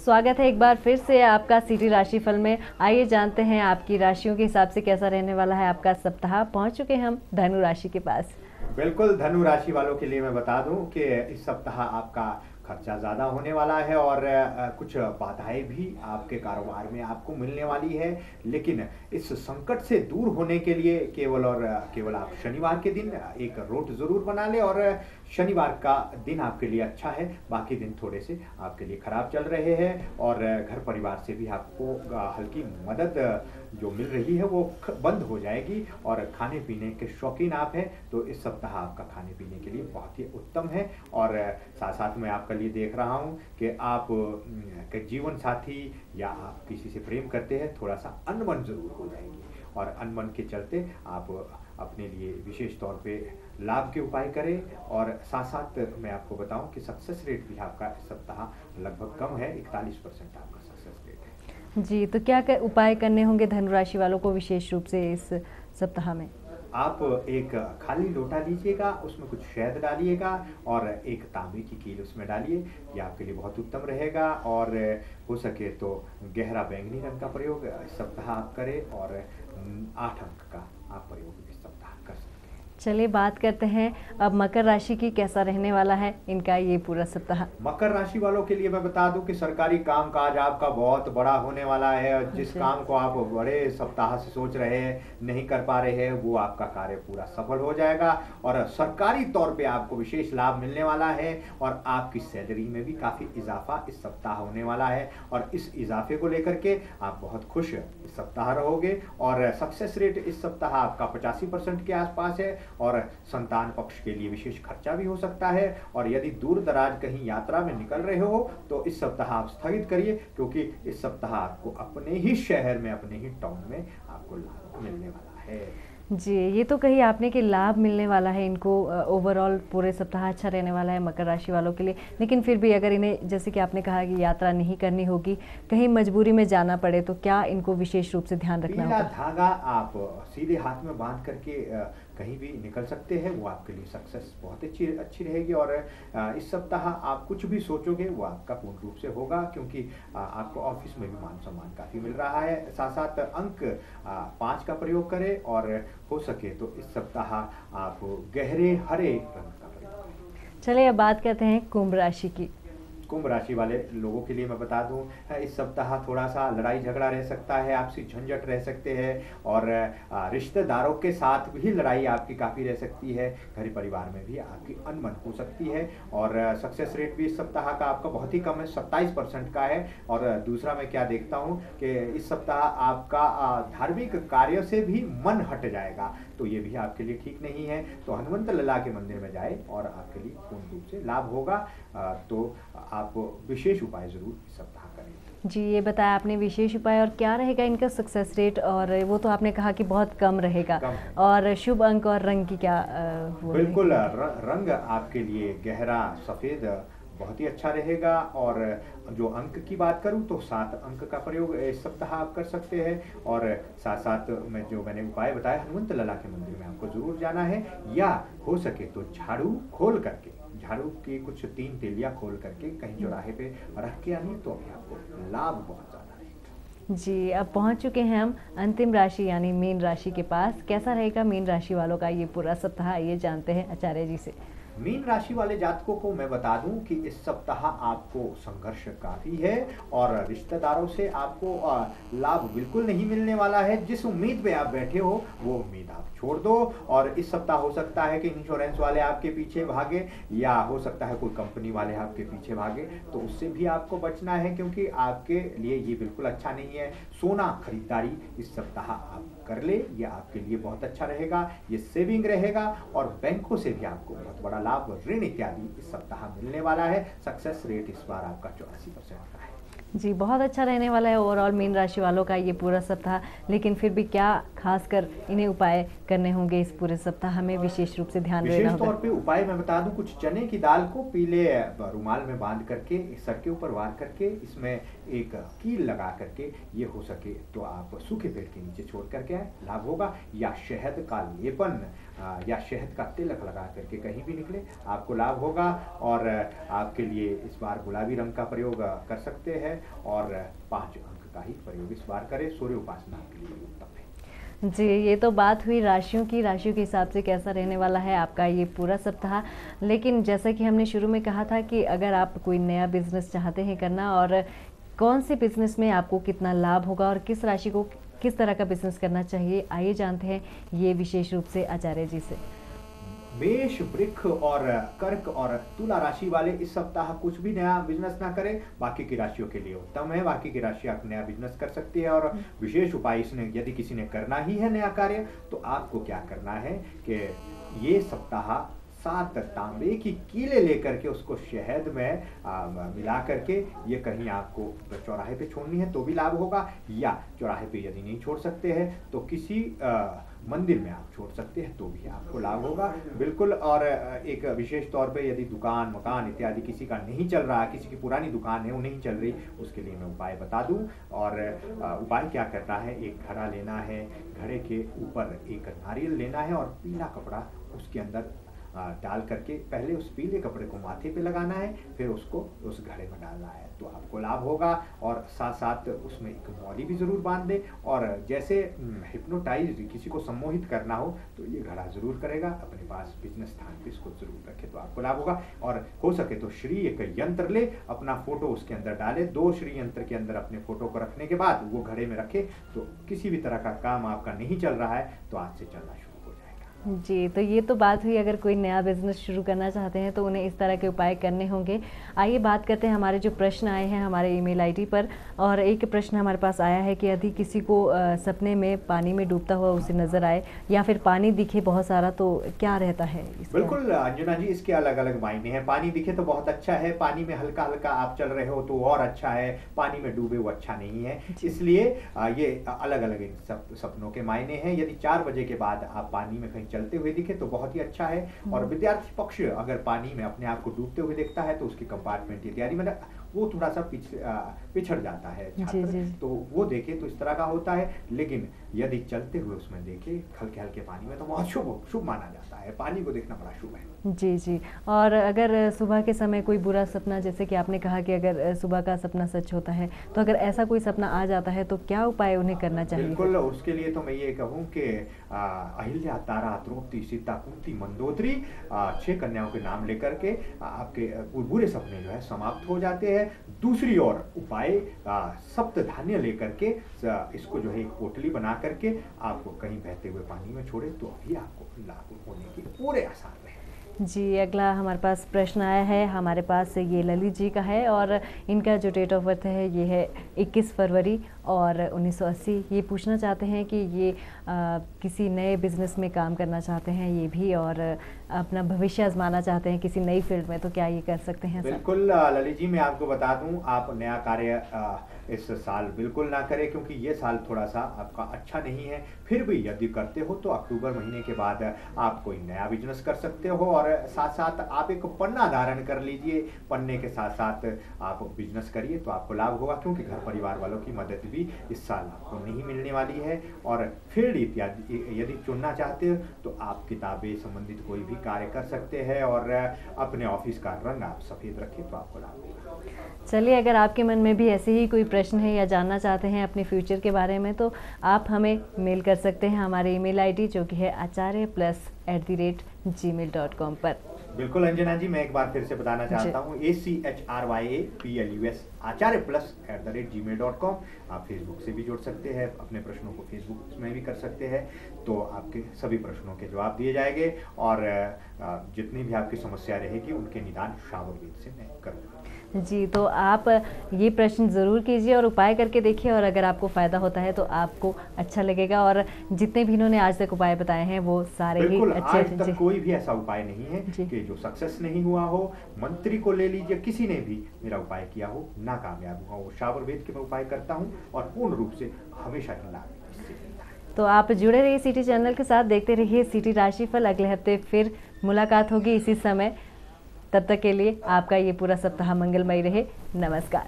स्वागत है एक बार फिर से आपका सिटी राशिफल में। आइए जानते हैं आपकी राशियों के हिसाब से कैसा रहने वाला है आपका सप्ताह। पहुंच चुके हैं हम धनु राशि के पास। बिल्कुल, धनु राशि वालों के लिए मैं बता दूं कि इस सप्ताह आपका खर्चा ज़्यादा होने वाला है और कुछ बाधाएं भी आपके कारोबार में आपको मिलने वाली है। लेकिन इस संकट से दूर होने के लिए केवल आप शनिवार के दिन एक रोट ज़रूर बना लें और शनिवार का दिन आपके लिए अच्छा है। बाकी दिन थोड़े से आपके लिए खराब चल रहे हैं और घर परिवार से भी आपको हल्की मदद जो मिल रही है वो बंद हो जाएगी। और खाने पीने के शौकीन आप हैं तो इस सप्ताह आपका खाने पीने के लिए बहुत ही उत्तम है। और साथ साथ मैं आपके लिए देख रहा हूँ कि आप के जीवन साथी या आप किसी से प्रेम करते हैं, थोड़ा सा अनबन जरूर हो जाएगी और अनबन के चलते आप अपने लिए विशेष तौर पे लाभ के उपाय करें। और साथ साथ मैं आपको बताऊं कि सक्सेस रेट भी आपका इस सप्ताह लगभग कम है, 41% आपका सक्सेस रेट है। जी, तो क्या उपाय करने होंगे धनु राशि वालों को विशेष रूप से इस सप्ताह में? आप एक खाली लोटा लीजिएगा, उसमें कुछ शहद डालिएगा और एक तांबे की कील उसमें डालिए, ये आपके लिए बहुत उत्तम रहेगा। और हो सके तो गहरा बैंगनी रंग का प्रयोग इस सप्ताह आप करें और 8 अंक का आप प्रयोग इस सप्ताह कर सकते हैं। चलिए बात करते हैं अब मकर राशि की, कैसा रहने वाला है इनका ये पूरा सप्ताह। मकर राशि वालों के लिए मैं बता दूं कि सरकारी काम काज आपका बहुत बड़ा होने वाला है। जिस काम को आप बड़े सप्ताह से सोच रहे हैं, नहीं कर पा रहे हैं, वो आपका कार्य पूरा सफल हो जाएगा और सरकारी तौर पे आपको विशेष लाभ मिलने वाला है और आपकी सैलरी में भी काफी इजाफा इस सप्ताह होने वाला है। और इस इजाफे को लेकर के आप बहुत खुश इस सप्ताह रहोगे। और सक्सेस रेट इस सप्ताह आपका 85% के आसपास है और संतान पक्ष के लिए विशेष खर्चा भी हो सकता है। और यदि दूर दराज कहीं यात्रा में निकल रहे हो तो इस सप्ताह आप स्थगित करिए, क्योंकि इस सप्ताह आपको अपने ही शहर में, अपने ही टाउन में आपको लाभ मिलने वाला है। जी, ये तो कही आपने कि लाभ मिलने वाला है इनको। ओवरऑल पूरे सप्ताह अच्छा रहने वाला है मकर राशि वालों के लिए। लेकिन फिर भी अगर इन्हें, जैसे कि आपने कहा कि यात्रा नहीं करनी होगी, कहीं मजबूरी में जाना पड़े, तो क्या इनको विशेष रूप से ध्यान रखना होगा? पीला धागा आप सीधे हाथ में बांध करके कहीं भी निकल सकते हैं, वो आपके लिए सक्सेस बहुत अच्छी रहेगी। और इस सप्ताह आप कुछ भी सोचोगे वो आपका पूर्ण रूप से होगा, क्योंकि आपको ऑफिस में भी मान सम्मान काफ़ी मिल रहा है। साथ साथ अंक 5 का प्रयोग करें और हो सके तो इस सप्ताह आप गहरे हरे रंग का प्रयोग करें। चलिए अब बात करते हैं कुंभ राशि की। कुंभ राशि वाले लोगों के लिए मैं बता दूं, इस सप्ताह थोड़ा सा लड़ाई झगड़ा रह सकता है, आपसी झंझट रह सकते हैं और रिश्तेदारों के साथ भी लड़ाई आपकी काफ़ी रह सकती है। घर परिवार में भी आपकी अनबन हो सकती है। और सक्सेस रेट भी इस सप्ताह का आपका बहुत ही कम है, 27% का है। और दूसरा मैं क्या देखता हूँ कि इस सप्ताह आपका धार्मिक कार्य से भी मन हट जाएगा, तो ये भी आपके लिए ठीक नहीं है। तो हनुमंत लला के मंदिर में जाए और आपके लिए पूर्ण रूप से लाभ होगा। तो आप विशेष उपाय जरूर इस सप्ताह करें। जी, ये बताया आपने विशेष उपाय, और क्या रहेगा इनका सक्सेस रेट? और वो तो आपने कहा कि बहुत कम रहेगा। और शुभ अंक और रंग की क्या बिल्कुल, रंग आपके लिए गहरा सफेद बहुत ही अच्छा रहेगा। और जो अंक की बात करूं तो 7 अंक का प्रयोग इस सप्ताह आप कर सकते हैं। और साथ साथ मैंने उपाय बताया, हनुमंत लला के मंदिर में आपको जरूर जाना है, या हो सके तो झाड़ू की कुछ 3 तेलियां खोल करके कहीं चौराहे पे रख के आनी, तो अभी आपको लाभ बहुत ज्यादा रहेगा। जी, अब पहुंच चुके हैं हम अंतिम राशि यानी मीन राशि के पास। कैसा रहेगा मीन राशि वालों का ये पूरा सप्ताह, ये जानते हैं आचार्य जी से। मीन राशि वाले जातकों को मैं बता दूं कि इस सप्ताह आपको संघर्ष काफी है और रिश्तेदारों से आपको लाभ बिल्कुल नहीं मिलने वाला है। जिस उम्मीद पे आप बैठे हो वो उम्मीद आप छोड़ दो। और इस सप्ताह हो सकता है कि इंश्योरेंस वाले आपके पीछे भागे, या हो सकता है कोई कंपनी वाले आपके पीछे भागे, तो उससे भी आपको बचना है, क्योंकि आपके लिए ये बिल्कुल अच्छा नहीं है। सोना खरीदारी इस सप्ताह आप कर ले, ये आपके लिए बहुत अच्छा रहेगा, ये सेविंग रहेगा। और बैंकों से भी आपको बहुत बड़ा लाभ, ऋण इत्यादि इस सप्ताह मिलने वाला है। सक्सेस रेट इस बार आपका 84% का है। जी, बहुत अच्छा रहने वाला है ओवरऑल मीन राशि वालों का ये पूरा सप्ताह। लेकिन फिर भी क्या खासकर इन्हें उपाय करने होंगे इस पूरे सप्ताह में, विशेष रूप से ध्यान देना विशेष होगा? तौर पे उपाय मैं बता दूं, कुछ चने की दाल को पीले रुमाल में बांध करके सर के ऊपर वार करके इसमें एक कील लगा करके, ये हो सके तो आप सूखे पेड़ के नीचे छोड़ करके आए, लाभ होगा। या शहद का लेपन या शहद का तिलक लगा करके कहीं भी निकले, आपको लाभ होगा। और आपके लिए इस बार गुलाबी रंग का प्रयोग कर सकते हैं और 5 अंक का ही प्रयोग इस बार करें। सूर्य उपासना के लिए उत्तम है। जी, ये तो बात हुई राशियों के हिसाब से कैसा रहने वाला है आपका ये पूरा सप्ताह। लेकिन जैसा कि हमने शुरू में कहा था कि अगर आप कोई नया बिजनेस चाहते हैं करना, और कौन से बिजनेस में आपको कितना लाभ होगा और किस राशि को किस तरह का बिजनेस करना चाहिए, आइए जानते हैं ये विशेष रूप से आचार्य जी से। मेष, वृक्ष और कर्क और तुला राशि वाले इस सप्ताह कुछ भी नया बिजनेस ना करें। बाकी की राशियों के लिए उत्तम है, बाकी की राशि आप नया बिजनेस कर सकती है। और विशेष उपाय इसने, यदि किसी ने करना ही है नया कार्य, तो आपको क्या करना है कि ये सप्ताह 7 तांबे की कीले लेकर के उसको शहद में मिला करके ये कहीं आपको चौराहे पे छोड़नी है तो भी लाभ होगा, या चौराहे पे यदि नहीं छोड़ सकते हैं तो किसी मंदिर में आप छोड़ सकते हैं तो भी आपको लाभ होगा बिल्कुल। और एक विशेष तौर पे यदि दुकान मकान इत्यादि किसी का नहीं चल रहा, किसी की पुरानी दुकान है वो नहीं चल रही, उसके लिए मैं उपाय बता दूं। और उपाय क्या करना है, एक घड़ा लेना है, घड़े के ऊपर एक नारियल लेना है और पीला कपड़ा उसके अंदर डाल करके पहले उस पीले कपड़े को माथे पे लगाना है, फिर उसको उस घड़े में डालना है तो आपको लाभ होगा। और साथ साथ उसमें एक मौली भी जरूर बांध दे, और जैसे हिप्नोटाइज किसी को सम्मोहित करना हो तो ये घड़ा जरूर करेगा। अपने पास बिजनेस स्थान पे इसको जरूर रखे तो आपको लाभ होगा। और हो सके तो श्री एक यंत्र ले, अपना फोटो उसके अंदर डाले, 2 श्री यंत्र के अंदर अपने फोटो को रखने के बाद वो घड़े में रखे तो किसी भी तरह का काम आपका नहीं चल रहा है तो आज से चलना शुरू। जी, तो ये तो बात हुई अगर कोई नया बिजनेस शुरू करना चाहते हैं तो उन्हें इस तरह के उपाय करने होंगे। आइए बात करते हैं हमारे जो प्रश्न आए हैं हमारे ईमेल आईडी पर। और एक प्रश्न हमारे पास आया है कि यदि किसी को सपने में पानी में डूबता हुआ उसे नजर आए या फिर पानी दिखे बहुत सारा तो क्या रहता है? बिल्कुल अंजना जी, इसके अलग अलग मायने हैं। पानी दिखे तो बहुत अच्छा है, पानी में हल्का हल्का आप चल रहे हो तो और अच्छा है, पानी में डूबे वो अच्छा नहीं है। इसलिए ये अलग अलग सपनों के मायने हैं। यदि 4 बजे के बाद आप पानी में कहीं चलते हुए दिखे तो बहुत ही अच्छा है। और विद्यार्थी पक्ष अगर पानी में अपने आप को डूबते हुए देखता है तो उसके कंपार्टमेंट इत्यादि में वो थोड़ा सा पिछड़ जाता है छात्र, तो वो देखे तो इस तरह का होता है। लेकिन यदि चलते हुए उसमें देखे हल्के हल्के पानी में तो बहुत शुभ माना जाता है। पानी को देखना बड़ा शुभ है। जी जी। और अगर सुबह के समय कोई बुरा सपना, जैसे कि आपने कहा कि अगर सुबह का सपना सच होता है, तो अगर ऐसा कोई सपना आ जाता है तो क्या उपाय उन्हें करना चाहिए? बिल्कुल, उसके लिए तो मैं ये कहूँ कि अहिल्या, तारा, द्रौपदी, सीता, कुंती, मंदोदरी 6 कन्याओं के नाम लेकर के आपके बुरे सपने जो है समाप्त हो जाते हैं। दूसरी ओर उपाय सप्त धान्य लेकर के इसको जो है एक पोटली बना करके आपको कहीं बहते हुए पानी में छोड़े तो अभी आपको लाभ होने के पूरे आसार हैं। जी, अगला हमारे पास प्रश्न आया है, हमारे पास ये ललित जी का है और इनका जो डेट ऑफ बर्थ है ये है 21 फरवरी और 1980। ये पूछना चाहते हैं कि ये किसी नए बिजनेस में काम करना चाहते हैं ये भी, और अपना भविष्य आजमाना चाहते हैं किसी नई फील्ड में, तो क्या ये कर सकते हैं? बिल्कुल ललित जी, मैं आपको बता दूं, आप नया कार्य इस साल बिल्कुल ना करें क्योंकि ये साल थोड़ा सा आपका अच्छा नहीं है। फिर भी यदि करते हो तो अक्टूबर महीने के बाद आप कोई नया बिजनेस कर सकते हो। और साथ साथ आप एक पन्ना धारण कर लीजिए, पन्ने के साथ साथ आप बिजनेस करिए तो आपको लाभ होगा, क्योंकि घर परिवार वालों की मदद भी इस साल आपको नहीं मिलने वाली है। और फील्ड इत्यादि यदि चुनना चाहते हो तो आप किताबें संबंधित कोई भी कार्य कर सकते हैं और अपने ऑफिस का रंग आप सफ़ेद रखें तो आपको लाभ होगा। चलिए, अगर आपके मन में भी ऐसे ही कोई प्रश्न है या जानना चाहते हैं अपने फ्यूचर के बारे में तो आप हमें मेल कर सकते हैं हमारे ईमेल आईडी जो कि है acharyaplus@gmail.com पर। बिल्कुल अंजना जी, मैं एक बार फिर से बताना चाहता हूँ, ACHRYAPLUS acharyaplus@gmail.com। आप फेसबुक से भी जुड़ सकते हैं, अपने प्रश्नों को फेसबुक में भी कर सकते हैं तो आपके सभी प्रश्नों के जवाब दिए जाएंगे और जितनी भी आपकी समस्या रहेगी उनके निदान शावर वेद से मैं करूँगा। जी, तो आप ये प्रश्न ज़रूर कीजिए और उपाय करके देखिए, और अगर आपको फ़ायदा होता है तो आपको अच्छा लगेगा। और जितने भी इन्होंने आज तक उपाय बताए हैं वो सारे ही अच्छे। आज तक कोई भी ऐसा उपाय नहीं है कि जो सक्सेस नहीं हुआ हो। मंत्री को ले लीजिए, किसी ने भी मेरा उपाय किया हो नाकामयाब हुआ हो। शावर वेद के मैं उपाय करता हूँ और पूर्ण रूप से हमेशा ही लाभ इससे मिलता है। तो आप जुड़े रहिए सिटी चैनल के साथ, देखते रहिए सिटी राशिफल। अगले हफ्ते फिर मुलाकात होगी इसी समय। तब तक के लिए आपका ये पूरा सप्ताह मंगलमय रहे। नमस्कार।